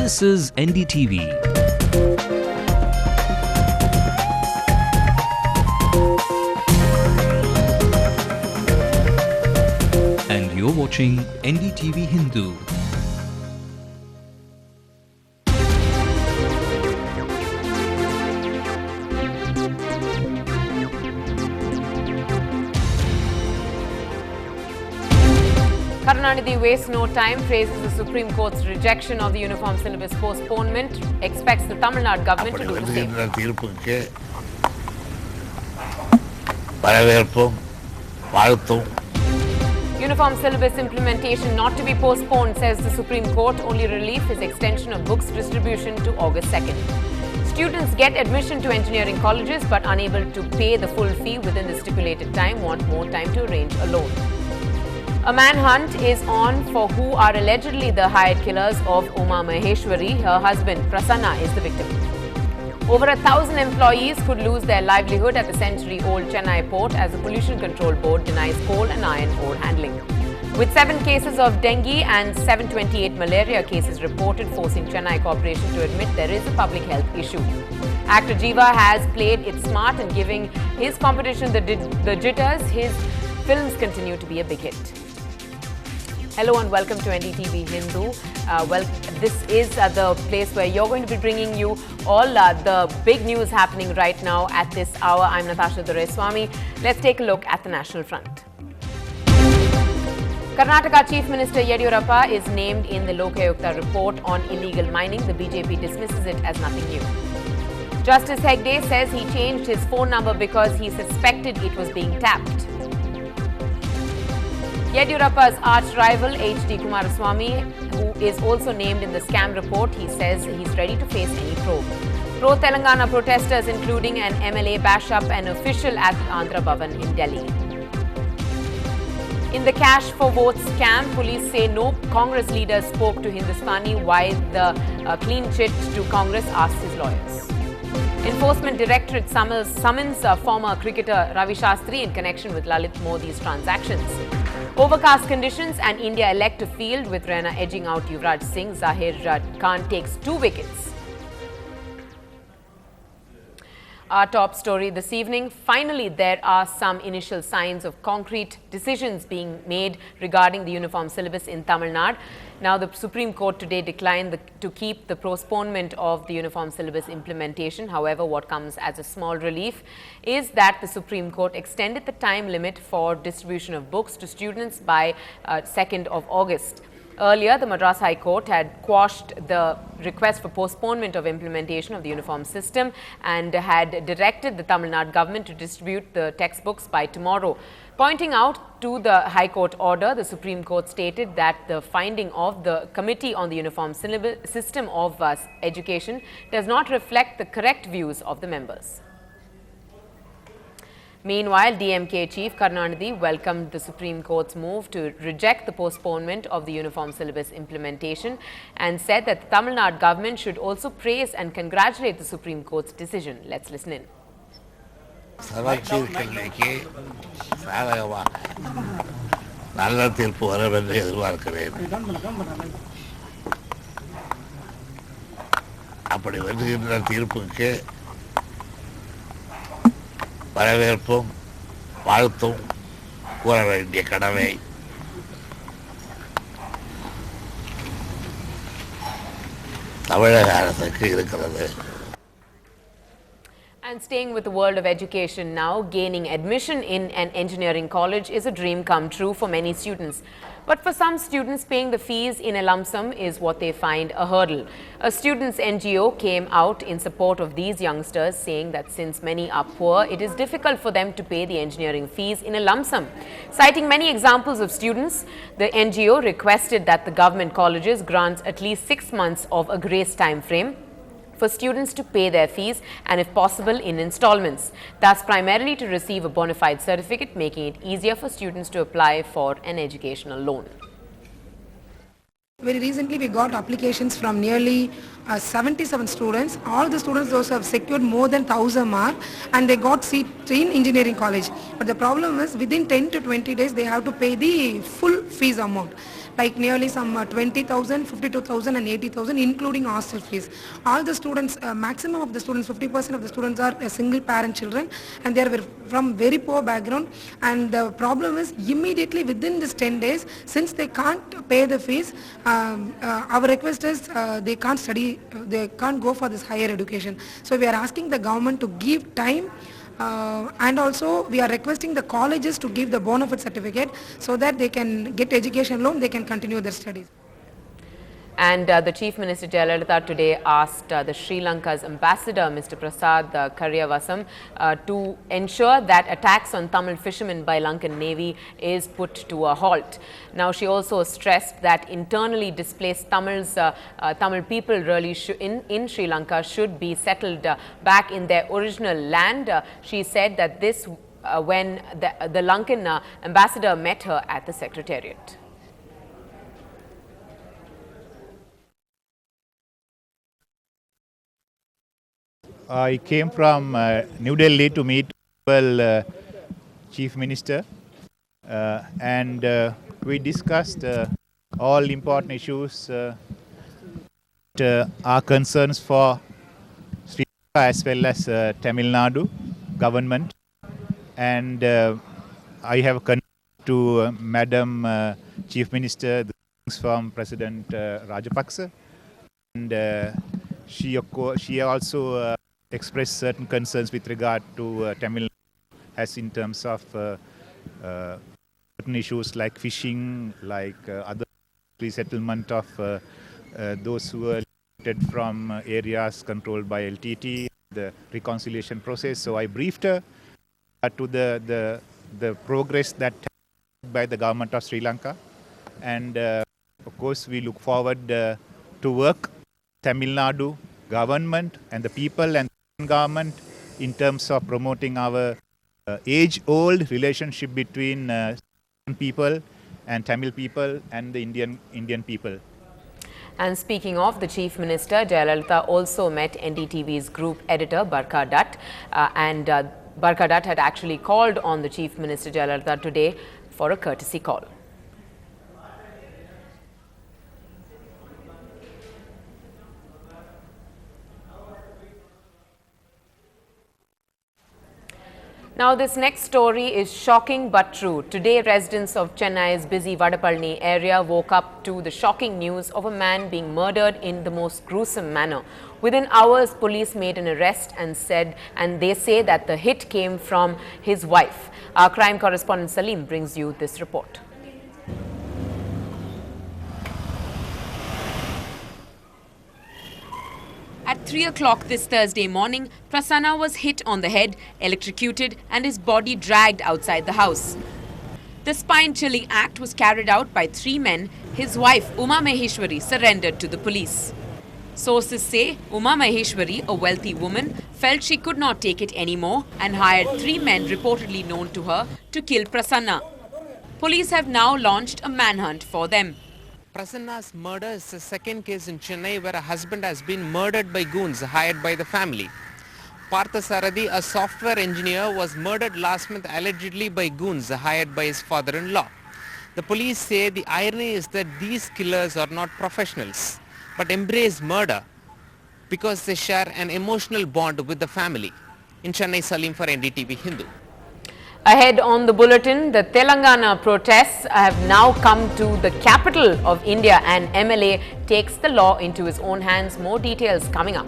This is NDTV. And you're watching NDTV Hindu. Karunanidhi wastes no time, praises the Supreme Court's rejection of the uniform syllabus postponement, expects the Tamil Nadu government to do the same. தீர்ப்புக்கு வரவேற்பும் வாழ்த்தும். Uniform syllabus implementation not to be postponed, says the Supreme Court. Only relief is extension of books distribution to August 2nd. Students get admission to engineering colleges but unable to pay the full fee within the stipulated time, want more time to arrange a loan. A manhunt is on for who are allegedly the hired killers of Uma Maheshwari. Her husband, Prasanna, is the victim. Over 1,000 employees could lose their livelihood at the century-old Chennai port as the Pollution Control Board denies coal and iron ore handling. With 7 cases of dengue and 728 malaria cases reported, forcing Chennai Corporation to admit there is a public health issue. Actor Jiva has played it smart in giving his competition the jitters. His films continue to be a big hit. Hello and welcome to NDTV Hindu. This is the place where you're going to be bringing you all the big news happening right now at this hour. I'm Natasha Doraiswamy. Let's take a look at the national front. Karnataka Chief Minister Yediyurappa is named in the Lokayukta report on illegal mining. The BJP dismisses it as nothing new. Justice Hegde says he changed his phone number because he suspected it was being tapped. Yediyurappa's arch-rival H.D. Kumaraswamy, who is also named in the scam report, he says he's ready to face any probe. Pro-Telangana protesters, including an MLA, bash up an official at the Andhra Bhavan in Delhi. In the cash for votes scam, police say no Congress leader spoke to Hindustani why the clean chit to Congress, asked his lawyers. Enforcement Directorate summons former cricketer Ravi Shastri in connection with Lalit Modi's transactions. Overcast conditions and India elect a field with Raina edging out Yuvraj Singh. Zahir Khan takes 2 wickets. Our top story this evening. Finally, there are some initial signs of concrete decisions being made regarding the uniform syllabus in Tamil Nadu. Now, the Supreme Court today declined to keep the postponement of the uniform syllabus implementation. However, what comes as a small relief is that the Supreme Court extended the time limit for distribution of books to students by 2nd of August. Earlier, the Madras High Court had quashed the request for postponement of implementation of the uniform system and had directed the Tamil Nadu government to distribute the textbooks by tomorrow. Pointing out to the High Court order, the Supreme Court stated that the finding of the Committee on the Uniform System of Education does not reflect the correct views of the members. Meanwhile, DMK Chief Karunanidhi welcomed the Supreme Court's move to reject the postponement of the uniform syllabus implementation and said that the Tamil Nadu government should also praise and congratulate the Supreme Court's decision. Let's listen in. நல்ல தீர்ப்பு வரும் என்று எதிர்பார்க்கிறேன். அப்படி வருகின்ற தீர்ப்புக்கு வரவேற்பும் வாழ்த்தும் கூற வேண்டிய கடமை தமிழக அரசுக்கு இருக்கிறது. And staying with the world of education now, gaining admission in an engineering college is a dream come true for many students. But for some students, paying the fees in a lump sum is what they find a hurdle. A students' NGO came out in support of these youngsters, saying that since many are poor, it is difficult for them to pay the engineering fees in a lump sum. Citing many examples of students, the NGO requested that the government colleges grant at least 6 months of a grace time frame for students to pay their fees and if possible in installments, thus primarily to receive a bona fide certificate, making it easier for students to apply for an educational loan. Very recently we got applications from nearly 77 students. All the students those have secured more than 1000 marks and they got seat in engineering college. But the problem is within 10 to 20 days they have to pay the full fees amount. like nearly some 20,000, 52,000 and 80,000 including hostel fees. All the students, maximum of the students, 50% of the students are single parent children and they are from very poor background, and the problem is immediately within this 10 days, since they can't pay the fees, our request is they can't study, they can't go for this higher education. So we are asking the government to give time, and also we are requesting the colleges to give the bona fide certificate so that they can get education loan, they can continue their studies. And the Chief Minister Jayalalitha today asked the Sri Lanka's ambassador, Mr. Prasad Kariyavasam, to ensure that attacks on Tamil fishermen by Lankan Navy is put to a halt. Now, she also stressed that internally displaced Tamil people really in Sri Lanka should be settled back in their original land. She said that this when the Lankan ambassador met her at the Secretariat. I came from New Delhi to meet Chief Minister and we discussed all important issues our concerns for Sri Lanka as well as Tamil Nadu government, and I have connected to Madam Chief Minister the things from President Rajapaksa, and she also expressed certain concerns with regard to Tamil Nadu, as in terms of certain issues like fishing, like other resettlement of those who were liberated from areas controlled by LTT, the reconciliation process. So I briefed her to the progress that by the government of Sri Lanka, and of course we look forward to work Tamil Nadu government and the people and government in terms of promoting our age-old relationship between people and Tamil people and the Indian people. And speaking of the Chief Minister, Jayalalitha also met NDTV's group editor Barkha Dutt, and Barkha Dutt had actually called on the Chief Minister Jayalalitha today for a courtesy call. Now, this next story is shocking but true. Today, residents of Chennai's busy Vadapalani area woke up to the shocking news of a man being murdered in the most gruesome manner. Within hours, police made an arrest and they say that the hit came from his wife. Our crime correspondent Salim brings you this report. At 3 o'clock this Thursday morning, Prasanna was hit on the head, electrocuted and his body dragged outside the house. The spine-chilling act was carried out by 3 men. His wife, Uma Maheshwari, surrendered to the police. Sources say Uma Maheshwari, a wealthy woman, felt she could not take it anymore and hired 3 men reportedly known to her to kill Prasanna. Police have now launched a manhunt for them. Prasanna's murder is the second case in Chennai where a husband has been murdered by goons hired by the family. Parthasarathi, a software engineer, was murdered last month allegedly by goons hired by his father-in-law. The police say the irony is that these killers are not professionals but embrace murder because they share an emotional bond with the family. In Chennai, Salim for NDTV Hindu. Ahead on the bulletin, the Telangana protests have now come to the capital of India and MLA takes the law into his own hands. More details coming up.